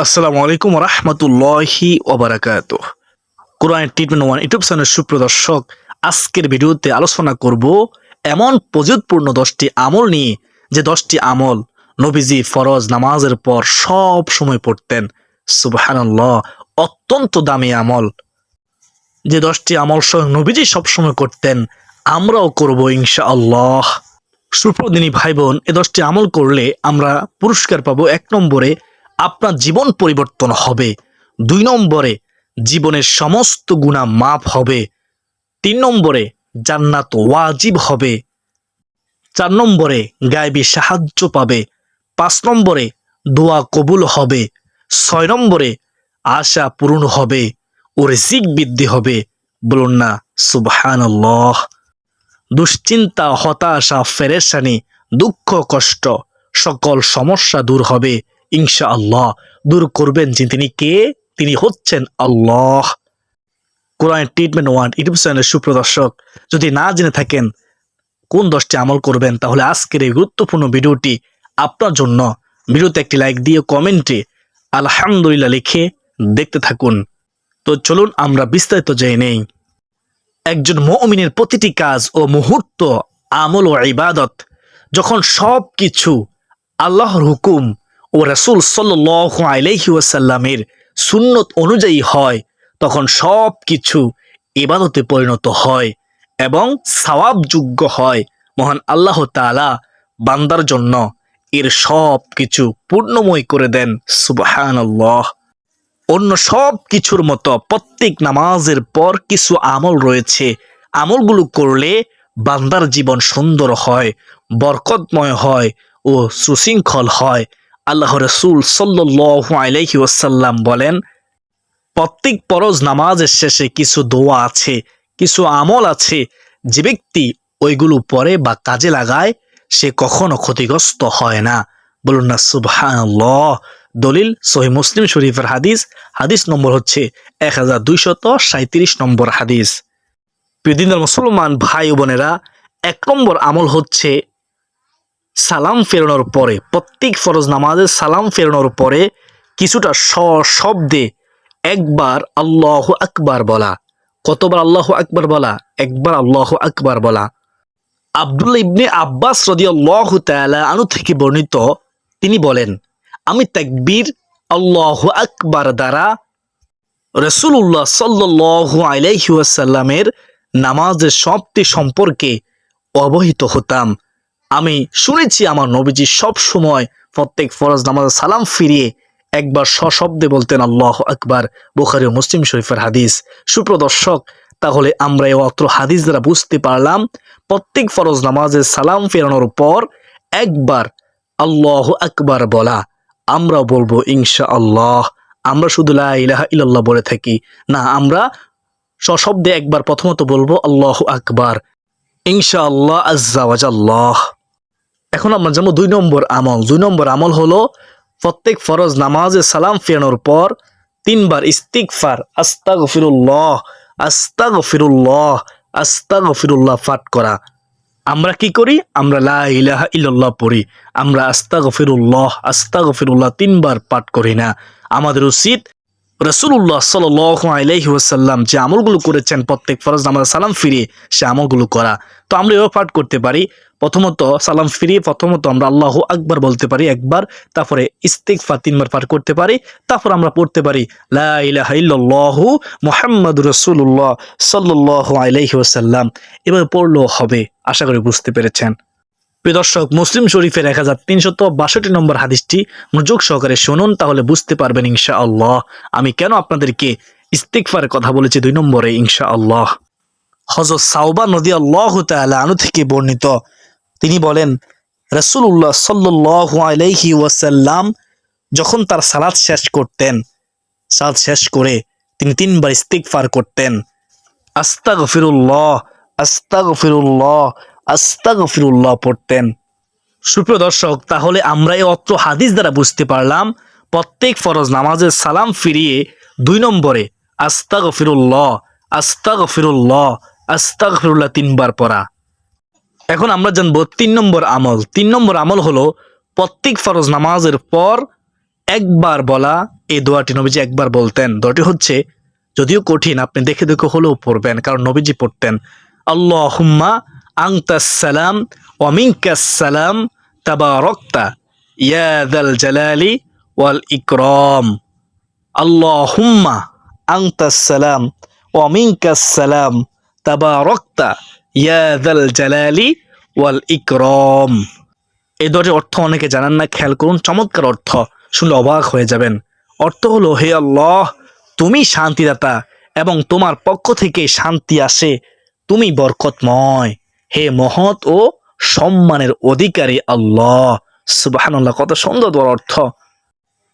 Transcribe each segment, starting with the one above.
আসসালামু আলাইকুম রহমতুল্লাহি ওবারাকাতুহ। কোরআন ট্রিটমেন্ট ওয়ান ইউটিউব চ্যানেলের সুপ্রদর্শক, আজকের ভিডিওতে আলোচনা করব এমন ফজিলতপূর্ণ 10টি আমল নিয়ে, যে 10টি আমল নবীজি ফরজ নামাজের পর সব সময় পড়তেন। সুবহানাল্লাহ, অত্যন্ত দামি আমল, যে 10টি আমল স্বয়ং নবীজি সবসময় করতেন, আমরাও করব ইনশাআল্লাহ। সুপ্রদিনী ভাই বোন, এ 10টি আমল করলে আমরা পুরস্কার পাবো। 1 নম্বরে আপনার জীবন পরিবর্তন হবে। 2 নম্বরে জীবনের সমস্ত গুনাহ মাফ হবে। 3 নম্বরে জান্নাত ওয়াজিব হবে। 4 নম্বরে গায়বী সাহায্য পাবে। 5 নম্বরে দোয়া কবুল হবে। 6 নম্বরে আশা পূরণ হবে ও রিজিক বৃদ্ধি হবে। বলুন না সুবহানাল্লাহ। দুশ্চিন্তা, হতাশা, পেরেশানি, দুঃখ, কষ্ট, সকল সমস্যা দূর হবে ইনশাআল্লাহ। দূর করবেন যে তিনি কে? তিনি হচ্ছেন আল্লাহ। কোরআন ট্রিটমেন্ট ওয়ান ইউটিউব চ্যানেলের সুপ্রদর্শক, যদি না জেনে থাকেন কোন 10টি আমল করবেন, তাহলে আজকের এই গুরুত্বপূর্ণ ভিডিওটি আপনার জন্য। ভিডিওতে একটি লাইক দিয়ে কমেন্টে আলহামদুলিল্লাহ লিখে দেখতে থাকুন। তো চলুন আমরা বিস্তারিত জেনে নেই। একজন মুমিনের প্রতিটি কাজ ও মুহূর্ত আমল ও ইবাদত, যখন সব কিছু আল্লাহর হুকুম ও রাসূল সাল্লাল্লাহু আলাইহি ওয়াসাল্লামের সুন্নত অনুযায়ী হয়, তখন সব কিছু ইবাদতে পরিণত হয় এবং সওয়াবযোগ্য হয়। মহান আল্লাহ তাআলা বান্দার জন্য এর সব কিছু পূর্ণময় করে দেন। সুবহানাল্লাহ। অন্য সব কিছুর মতো প্রত্যেক নামাজের পর কিছু আমল রয়েছে। আমলগুলো করলে বান্দার জীবন সুন্দর হয়, বরকতময় হয় ও সুশৃঙ্খল হয়। আল্লাহ রাসূল সাল্লাল্লাহু আলাইহি ওয়াসাল্লাম বলেন, প্রত্যেক ফরজ নামাজের শেষে কিছু দোয়া আছে, কিছু আমল আছে, যে ব্যক্তি ওইগুলো পড়ে বা কাজে লাগায় সে কখনো ক্ষতিগ্রস্ত হয় না। বলুন না সুবহানাল্লাহ। দলিল সহিহ মুসলিম শরীফের হাদিস, হাদিস নম্বর হচ্ছে 1237 নম্বর হাদিস। প্রিয় মুসলমান ভাই ও বোনেরা, 1 নম্বর আমল হচ্ছে সালাম ফেরানোর পরে, প্রত্যেক ফরজ নামাজের সালাম ফেরানোর পরে কিছুটা সশব্দে একবার আল্লাহু আকবার বলা। কতবার আল্লাহু আকবার বলা? একবার আল্লাহু আকবার বলা। আব্দুল্লাহ ইবনে আব্বাস রাদিয়াল্লাহু তাআলা আনহু থেকে বর্ণিত, তিনি বলেন, আমি তাকবীর আল্লাহু আকবার দ্বারা রাসূলুল্লাহ সাল্লাল্লাহু আলাইহি ওয়াসাল্লামের নামাজের সমাপ্তি সম্পর্কে অবহিত হতাম। আমি শুনেছি আমার নবীজি সব সময় প্রত্যেক ফরজ নামাজে সালাম ফিরিয়ে একবার সশব্দে বলতেন আল্লাহু আকবার। বুখারী ও মুসলিম শরীফের হাদিস। সুপ্রদর্শক, তাহলে আমরা এই অত্র হাদিস দ্বারা বুঝতে পারলাম প্রত্যেক ফরজ নামাজে সালাম ফেরানোর পর একবার আল্লাহু আকবার বলা। আমরা বলবো ইনশাআল্লাহ। আমরা শুধু লা ইলাহা ইল্লাল্লাহ বলে থাকি না, আমরা সশব্দে একবার প্রথমত বলবো আল্লাহু আকবার ইনশাআল্লাহ আজ্জা ওয়াজাল্লাহ। এখন আমরা জানবো 2 নম্বর আমল। 2 নম্বর আমল হলো প্রত্যেক ফরজ নামাজে সালাম ফেরানোর পর 3 বার ইস্তিগফার, আস্তাগফিরুল্লাহ, আস্তাগফিরুল্লাহ, আস্তাগফিরুল্লাহ পাঠ করা। আমরা কি করি? আমরা লা ইলাহা ইল্লাল্লাহ পড়ি, আমরা আস্তাগফিরুল্লাহ, আস্তাগফিরুল্লাহ 3 বার পাঠ করি না। আমাদের উচিত রাসূলুল্লাহ সাল্লাল্লাহু আলাইহি ওয়াসাল্লাম যে আমলগুলো করেছেন প্রত্যেক ফরজ নামাজে সালাম ফিরিয়ে, সে আমলগুলো করা। তো আমরা এও পাঠ করতে পারি। প্রথমত সালাম ফিরিয়ে প্রথমত আমরা আল্লাহু আকবার বলতে পারি একবার, তারপরে ইস্তিগফার 3 বার পাঠ করতে পারি, তারপর আমরা পড়তে পারি লা ইলাহা ইল্লাল্লাহু মুহাম্মাদুর রাসূলুল্লাহ সাল্লাল্লাহু আলাইহি ওয়াসাল্লাম। এভাবে পড়লেও হবে। আশা করি বুঝতে পেরেছেন। প্রিয় দর্শক, মুসলিম শরীফের 1362 নম্বর হাদিসটি মনোযোগ সহকারে শুনুন, তাহলে বুঝতে পারবেন ইনশাআল্লাহ আমি কেন আপনাদেরকে ইস্তিগফারের কথা বলেছি 2 নম্বরে ইনশাআল্লাহ। হযরত সাওবান রাদিয়াল্লাহু তাআলা আনহু থেকে বর্ণিত, তিনি বলেন, রাসূলুল্লাহ সাল্লাল্লাহু আলাইহি ওয়াসাল্লাম যখন তার সালাত শেষ করতেন, সালাত শেষ করে তিনি 3 বার ইস্তিগফার করতেন, আস্তাগফিরুল্লাহ, আস্তাগফিরুল্লাহ, আস্তাগফিরুল্লাহ পড়তেন। সুপ্রিয় দর্শক, তাহলে আমরা এই অত্র হাদিস দ্বারা বুঝতে পারলাম প্রত্যেক ফরজ নামাজের সালাম ফিরিয়ে 2 নম্বরে আস্তাগফিরুল্লাহ, আস্তাগফিরুল্লাহ, আস্তাগফিরুল্লাহ 3 বার পড়া। এখন আমরা জানবো 3 নম্বর আমল। 3 নম্বর আমল হলো প্রত্যেক ফরজ নামাজের পর একবার বলা এই দোয়াটি নবীজি একবার বলতেন। দোয়াটি হচ্ছে, যদিও কঠিন, আপনি দেখে দেখে হলেও পড়বেন, কারণ নবীজি পড়তেন আল্লাহুম্মা আনতাস সালাম ওয়া মিনকাস সালাম তাবারাকতা ইয়া যাল জালালি ওয়াল ইকরাম। আল্লাহুম্মা আনতাস সালাম ওয়া মিনকাস সালাম তাবারাকতা ইয়া যাল জালালি ওয়াল ইকরাম। এই দোয়াটির অর্থ অনেকে জানেন না, খেয়াল করুন, চমৎকার অর্থ, শুনলে অবাক হয়ে যাবেন। অর্থ হলো, হে আল্লাহ, তুমি শান্তিদাতা এবং তোমার পক্ষ থেকে শান্তি আসে, তুমি বরকতময়, হে মহৎ ও সম্মানের অধিকারী আল্লাহ। সুবহানাল্লাহ, কত সুন্দর দোয়ার অর্থ।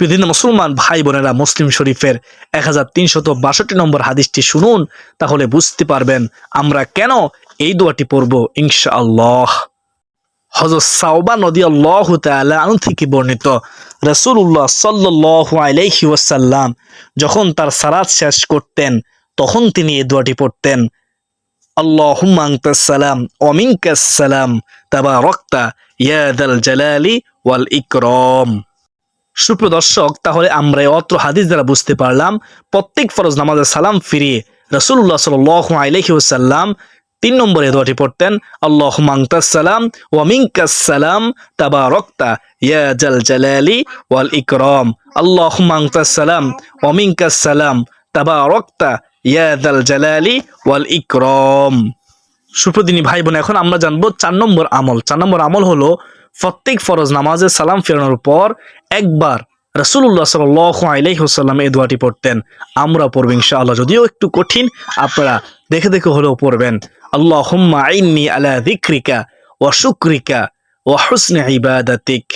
বিভিন্ন মুসলমান ভাই বোনেরা, মুসলিম শরীফের 1362 নম্বর হাদিসটি শুনুন, তাহলে বুঝতে পারবেন আমরা কেন এই দোয়াটি পড়ব ইনশাআল্লাহ। হযরত সাওবান রাদিয়াল্লাহু তাআলা আনহু থেকে বর্ণিত, রাসূলুল্লাহ সাল্লাল্লাহু আলাইহি ওয়াসাল্লাম যখন তার সালাত শেষ করতেন তখন তিনি এই দোয়াটি পড়তেন, আল্লাহুম্মা আনতাস সালাম ওয়া মিনকাস সালাম তাবারাকতা ইয়া যাল জালালি ওয়াল ইকরাম। সুপ্রিয় দর্শক, তাহলে আমরা এই অত্র হাদিস দ্বারা বুঝতে পারলাম প্রত্যেক ফরজ নামাজে সালাম ফিরিয়ে রাসূলুল্লাহ সাল্লাল্লাহু আলাইহি ওয়াসাল্লাম 3 নম্বরে দোয়াটি পড়তেন, আল্লাহুম্মা আনতাস সালাম ওয়া মিনকাস সালাম তাবারাকতা ইয়া যাল জালালি ওয়াল ইকরাম। আল্লাহুম্মা আনতাস সালাম ওয়া মিনকাস সালাম তাবারাকতা ইয়া যাল জালালি ওয়াল ইকরাম। সুপ্রদিনী ভাই বোন, এখন আমরা জানবো 4 নম্বর আমল। 4 নম্বর আমল হলো প্রত্যেক ফরজ নামাজে সালাম ফেরানোর পর একবার রাসূলুল্লাহ সাল্লাল্লাহু আলাইহি ওয়াসাল্লাম এই দোয়াটি পড়তেন। আমরা পড়ব ইনশাআল্লাহ, যদিও একটু কঠিন, আপনারা দেখে দেখে হলেও পড়বেন। আল্লাহুম্মা আইন্নি আলা যিকরিকা ওয়া শুকরিকা ওয়া হুসনি ইবাদাতিক।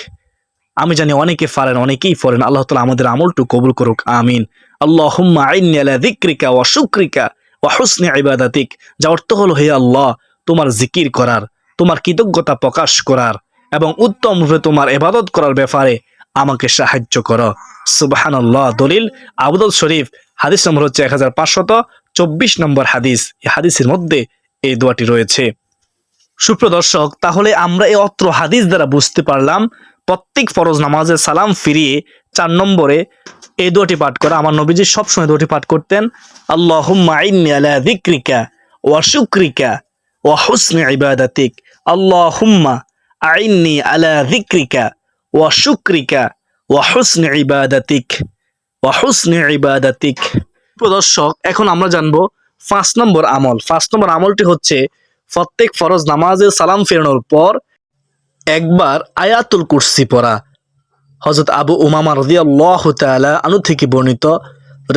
আমি জানি অনেকে পারেন, অনেকেই পড়েন, আল্লাহ তাআলা আমাদের আমলটু কবুল করুক, আমিন। আল্লাহুম্মা আইন্নি আলা যিকরিকা ওয়া শুকরিকা ওয়া হুসনি ইবাদাতিক, যা অর্থ হলো, হে আল্লাহ, তোমার জিকির করার, তোমার কৃতজ্ঞতা প্রকাশ করার এবং উত্তম রূপে তোমার ইবাদত করার ব্যাপারে আমাকে সাহায্য করো। সুবহানাল্লাহ। দলিল আবু দাউদ শরীফ, হাদিস নম্বর হচ্ছে 1524 নম্বর হাদিস। এই হাদিসের মধ্যে এই দোয়াটি রয়েছে। সুপ্রিয় দর্শক, তাহলে আমরা এই অত্র হাদিস দ্বারা বুঝতে পারলাম প্রত্যেক ফরজ নামাজে সালাম ফিরিয়ে 4 নম্বরে এই দোয়াটি পাঠ করা। আমার নবীজি সবসময় দোয়াটি পাঠ করতেন, আল্লাহুম্মা আইন্নি আলা যিকরিকা ওয়া শুকরিকা ওয়া হুসনি ইবাদাতিক। আল্লাহুম্মা আইন্নি আলা যিকরিকা ওয়া শুকরিকা ওয়া হুসনি ইবাদাতিক ওয়া হুসনি ইবাদাতিক। দর্শক, এখন আমরা জানবো 5 নম্বর আমল। 5 নম্বর আমলটি হচ্ছে প্রত্যেক ফরজ নামাজে সালাম ফেরানোর পর একবার আয়াতুল কুরসি পড়া। হযরত আবু উমামা রাদিয়াল্লাহু তাআলা আনহু থেকে বর্ণিত,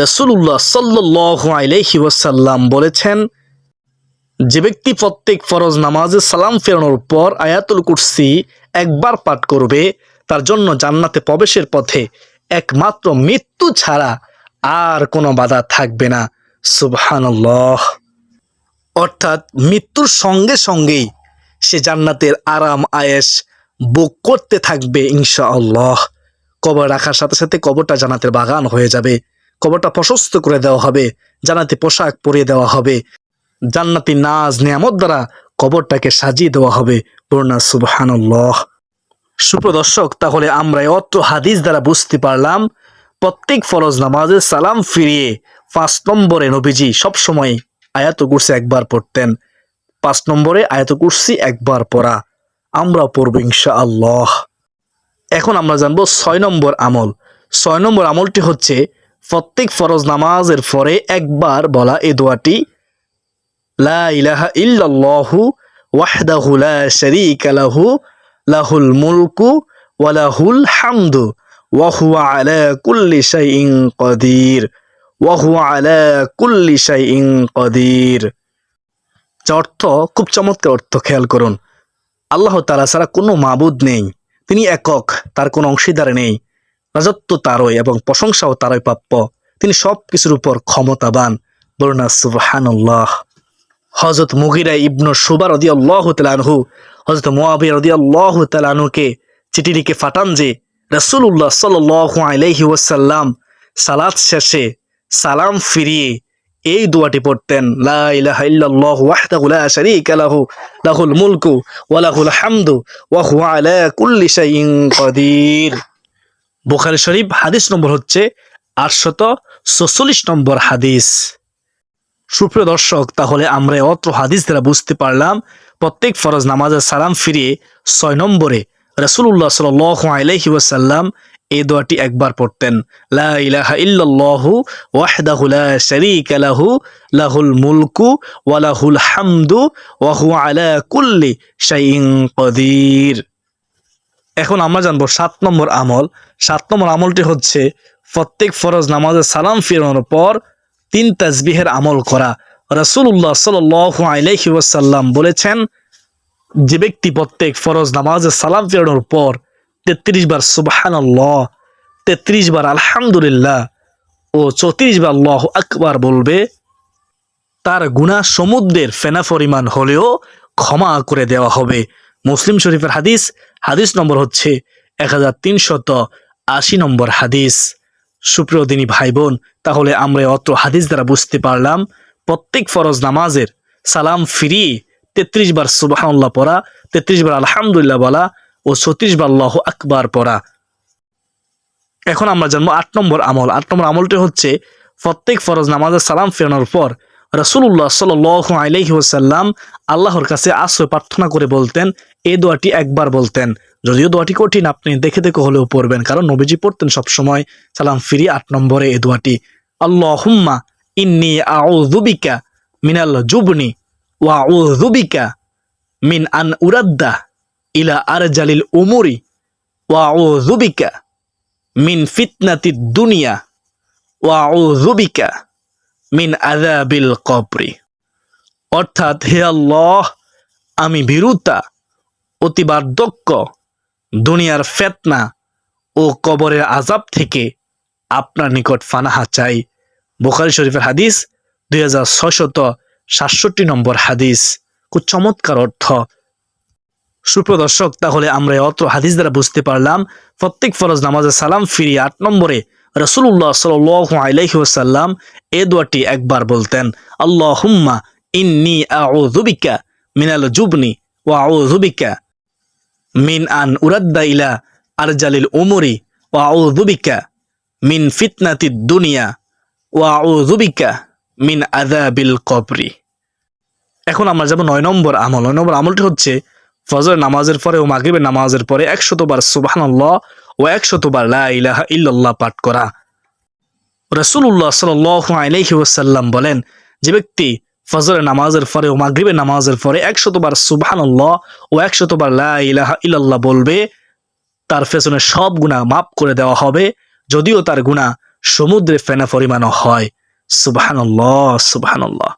রাসূলুল্লাহ সাল্লাল্লাহু আলাইহি ওয়াসাল্লাম বলেছেন, যে ব্যক্তি প্রত্যেক ফরজ নামাজে সালাম ফেরানোর পর আয়াতুল কুরসি একবার পাঠ করবে, তার জন্য জান্নাতে প্রবেশের পথে একমাত্র মৃত্যু ছাড়া আর কোনো বাধা থাকবে না। সুবহানাল্লাহ। অর্থাৎ মৃত্যুর সঙ্গে সঙ্গেই সে জান্নাতের আরাম আয়েশ ভোগ করতে থাকবে ইনশাআল্লাহ। কবর রাখার সাথে সাথে কবরটা জান্নাতের বাগান হয়ে যাবে, কবরটা প্রশস্ত করে দেওয়া হবে, জান্নাতি পোশাক পরিয়ে দেওয়া হবে, জান্নাতি নাজ নিয়ামত দ্বারা কবরটাকে সাজিয়ে দেওয়া হবে। পূর্ণ সুবহানাল্লাহ। সুপ্রদর্শক, তাহলে আমরা অত্র হাদিস দ্বারা বুঝতে পারলাম প্রত্যেক ফরজ নামাজে সালাম ফিরিয়ে 5 নম্বরে নবীজি সবসময় আয়াতুল কুরসি একবার পড়তেন। 5 নম্বরে আয়াতুল কুরসি একবার পড়া আমরা পড়ব ইনশাআল্লাহ। এখন আমরা জানবো 6 নম্বর আমল। 6 নম্বর আমলটি হচ্ছে প্রত্যেক ফরজ নামাজের পরে একবার বলা এই দোয়াটি, লা ইলাহা ইল্লাল্লাহু ওয়াহদাহু লা শারীকা লাহু লাহুল মুলকু ওয়া লাহুল হামদু ওয়া হুয়া আলা কুল্লি শাইইন কাদির ওয়া হুয়া আলা কুল্লি শাইইন কাদির। যার অর্থ খুব চমৎকার অর্থ, খেয়াল করুন। আল্লাহ তাআলা ছাড়া কোনো মাবুদ নেই, তিনি একক, তার কোনো অংশীদার নেই, রাজত্ব তারই এবং প্রশংসাও তারই প্রাপ্য, তিনি সব কিছুর উপর ক্ষমতাবান। বলুন সুবহানাল্লাহ। হযরত মুগিরা ইবনু শুবা রাদিয়াল্লাহু তাআলা আনহু হযরত মুআবিয়া রাদিয়াল্লাহু তাআলা আনহুকে চিঠি লিখে পাঠান যে রাসূলুল্লাহ সাল্লাল্লাহু আলাইহি ওয়াসাল্লাম সালাত শেষে সালাম ফিরিয়ে এই দোয়াটি পড়তেন, লা ইলাহা ইল্লাল্লাহু ওয়াহদাহু লা শারীকা লাহু লাহুল মুলকু ওয়া লাহুল হামদু ওয়া হুয়া আলা কুল্লি শাইইন কাদির। বুখারী শরীফ হাদিস নম্বর হচ্ছে 846 নম্বর হাদিস। সুপ্রিয় দর্শক, তাহলে আমরা অত্র হাদিস দ্বারা বুঝতে পারলাম প্রত্যেক ফরজ নামাজের সালাম ফিরিয়ে 6 নম্বরে রাসূলুল্লাহ সাল্লাল্লাহু আলাইহি ওয়াসাল্লাম এই দোয়াটি একবার পড়তেন, লা ইলাহা ইল্লাল্লাহু ওয়াহদাহু লা শারীকা লাহু লাহুল মুলকু ওয়া লাহুল হামদু ওয়া হুয়া আলা কুল্লি শাইইন কাদির। এখন আমরা জানবো 7 নম্বর আমল। 7 নম্বর আমলটি হচ্ছে প্রত্যেক ফরজ নামাজের সালাম ফিরানোর পর 3 তাসবিহের আমল করা। রাসূলুল্লাহ সাল্লাল্লাহু আলাইহি ওয়াসাল্লাম বলেছেন, যে ব্যক্তি প্রত্যেক ফরজ নামাজের সালাম ফিরানোর পর 33 বার সুবহানাল্লাহ, 33 বার আলহামদুলিল্লাহ ও 34 বার আল্লাহু আকবার বলবে, তার গুনাহ সমুদ্রের ফেনা পরিমাণ হলেও ক্ষমা করে দেওয়া হবে। মুসলিম শরীফের হাদিস, হাদিস নম্বর হচ্ছে 1380 নম্বর হাদিস। সুপ্রিয় দিনী ভাই বোন, তাহলে আমরা অত্র হাদিস দ্বারা বুঝতে পারলাম প্রত্যেক ফরজ নামাজের সালাম ফিরিয়ে 33 বার সুবহানাল্লাহ পড়া, 33 বার আলহামদুলিল্লাহ বলা ও 36 বার আল্লাহু আকবার পড়া। এখন আমরা জানবো 8 নম্বর আমল। 8 নম্বর আমলটি হচ্ছে প্রত্যেক ফরজ নামাজের সালাম ফেরানোর পর রাসূলুল্লাহ সাল্লাল্লাহু আলাইহি ওয়াসাল্লাম আল্লাহর কাছে আশ্রয় প্রার্থনা করে বলতেন, এই দোয়াটি একবার বলতেন। যদিও দোয়াটি কঠিন, আপনি দেখে দেখে হলেও পড়বেন, কারণ নবীজি পড়তেন সবসময় সালাম ফিরি 8 নম্বরে এই দোয়াটি, আল্লাহুম্মা ইন্নী আউযু বিকা মিনাল জুবনি ওয়া আউযু বিকা মিন আন উরাদ্দা ইলা আরজালিল উমুরি ওয়া আউযু বিকা মিন ফিতনাতিদ দুনিয়া ওয়া আউযু বিকা মিন আযাবিল কবরি। অর্থাৎ, হে আল্লাহ, আমি ভীরুতা, অতি বার্ধক্য, দুনিয়ার ফিতনা ও কবরের আযাব থেকে আপনার নিকট ফানাহা চাই। বুখারী শরীফের হাদিস 2667 নম্বর হাদিস। খুব চমৎকার অর্থ। সুপ্রিয় দর্শক, তাহলে আমরা অত্র হাদিস দ্বারা বুঝতে পারলাম প্রত্যেক ফরজ নামাজের সালাম ফিরিয়ে 8 নম্বরে রাসূলুল্লাহ সাল্লাল্লাহু আলাইহি ওয়াসাল্লাম এই দোয়াটি একবার বলতেন, আল্লাহুম্মা ইন্নী আউযু বিকা মিনাল জুবনি ওয়া আউযু বিকা মিন আন উরাদ্দা ইলা আরজালিল উমুরি ওয়া আউযু বিকা মিন ফিতনাতিদ দুনিয়া ওয়া আউযু বিকা মিন আযাবিল কবরি। এখন আমরা যাব 9 নম্বর আমল। 9 নম্বর আমলটি হচ্ছে ফজর নামাজের পরে ও মাগরিবের নামাজের পরে 100 বার সুবহানাল্লাহ ও 100 বার লা ইলাহা ইল্লাল্লাহ পাঠ করা। রাসূলুল্লাহ সাল্লাল্লাহু আলাইহি ওয়াসাল্লাম বলেন, যে ব্যক্তি ফজরের নামাজের পরে ও মাগরিবের নামাজের পরে 100 বার সুবহানাল্লাহ ও 100 বার লা ইলাহা ইল্লাল্লাহ বলবে, তার পেছনে সব গুনাহ মাফ করে দেওয়া হবে, যদিও তার গুনাহ সমুদ্রে ফেনা পরিমাণও হয়। সুবহানাল্লাহ, সুবহানাল্লাহ।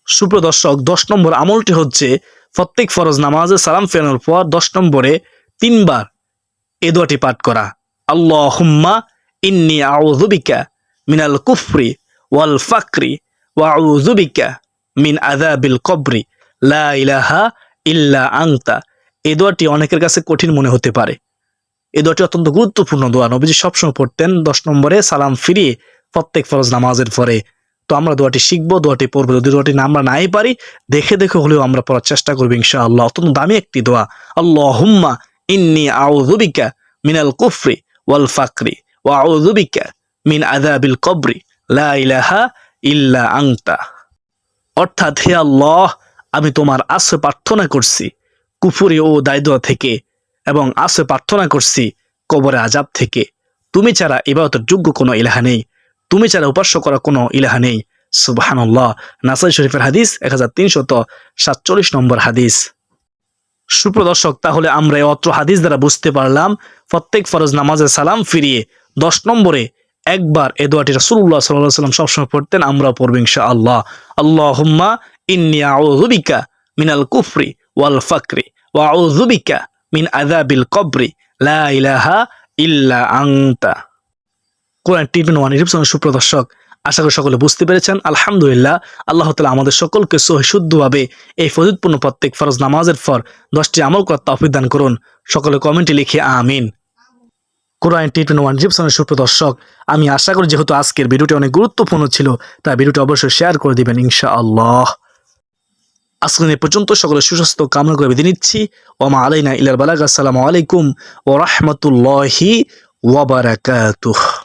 সুপ্রিয় দর্শক, 10 নম্বর আমলটি হচ্ছে প্রত্যেক ফরজ নামাজে সালাম ফেরানোর পর 10 নম্বরে 3 বার এই দোয়াটি পাঠ করা, আল্লাহুম্মা ইন্নী আউযু বিকা মিনাল কুফরি ওয়াল ফাকরি ওয়া আউযু বিকা মিন আযাবিল কবরি লা ইলাহা ইল্লা আনতা। এই দোয়াটি অনেকের কাছে কঠিন মনে হতে পারে। এই দোয়াটি অত্যন্ত গুরুত্বপূর্ণ দোয়া, নবীজি সবসময় পড়তেন 10 নম্বরে সালাম ফিরিয়ে প্রত্যেক ফরজ নামাজের পরে। তো আমরা দোয়াটি শিখবো, দোয়াটি পড়বো। যদি দোয়াটি আমরা নাই পারি, দেখে দেখে হলেও আমরা পড়ার চেষ্টা করবো ইনশাআল্লাহ। অত্যন্ত দামি একটি দোয়া, আল্লাহুম্মা ইন্নী আউযু বিকা মিনাল কুফরি ওয়াল ফাকরি ওয়া আউযু বিকা মিন আযাবিল কবরি লা ইলাহা ইল্লা আনতা। অর্থাৎ, হে আল্লাহ, আমি তোমার আশ্রয় প্রার্থনা করছি কুফরি ও দারিদ্র থেকে, এবং আশ্রয় প্রার্থনা করছি কবরের আযাব থেকে। তুমি ছাড়া ইবাদতের যোগ্য কোনো ইলাহা নেই, তুমি ছাড়া উপাস্য করা কোনো ইলাহা নেই। সুবহানাল্লাহ। নাসাই শরীফের হাদিস 1347 নম্বর হাদিস। সুপ্রিয় দর্শক, তাহলে আমরা এই অত্র হাদিস দ্বারা বুঝতে পারলাম প্রত্যেক ফরজ নামাজের সালাম ফিরিয়ে 10 নম্বরে একবার এই দোয়াটি রাসূলুল্লাহ সাল্লাল্লাহু আলাইহি ওয়াসাল্লাম সবসময় পড়তেন, আমরা পড়ব ইনশাআল্লাহ। আল্লাহুম্মা ইন্নী আউযু বিকা মিনাল কুফরি ওয়াল ফাকরি ওয়া আউযু বিকা মিন আযাবিল কবরি লা ইলাহা ইল্লা আনতা। কোরআন টিভি 1 ইউটিউব চ্যানেল। সুপ্রিয় দর্শক, আশা করি সকলে বুঝতে পেরেছেন। আলহামদুলিল্লাহ, আল্লাহ তাআলা আমাদের সকলকে সহি শুদ্ধভাবে এই ফজিলতপূর্ণ প্রত্যেক ফরজ নামাজের পর 10টি আমল করার তৌফিক দান করুন। সকলে কমেন্টে লিখে আমিন। কোরআন টিভি 1 ইউটিউব চ্যানেল। সুপ্রিয় দর্শক, আমি আশা করি যেহেতু আজকের ভিডিওটি অনেক গুরুত্বপূর্ণ ছিল, তাই ভিডিওটি অবশ্যই শেয়ার করে দিবেন ইনশাআল্লাহ। আজকে এই পর্যন্ত সকলে সুস্বাস্থ্য কামনা করে বিদায় নিচ্ছি। ওয়া মা আলাইনা ইল্লাল বালাগ। আসসালামু আলাইকুম ওয়া রাহমাতুল্লাহি ওয়া বারাকাতুহু।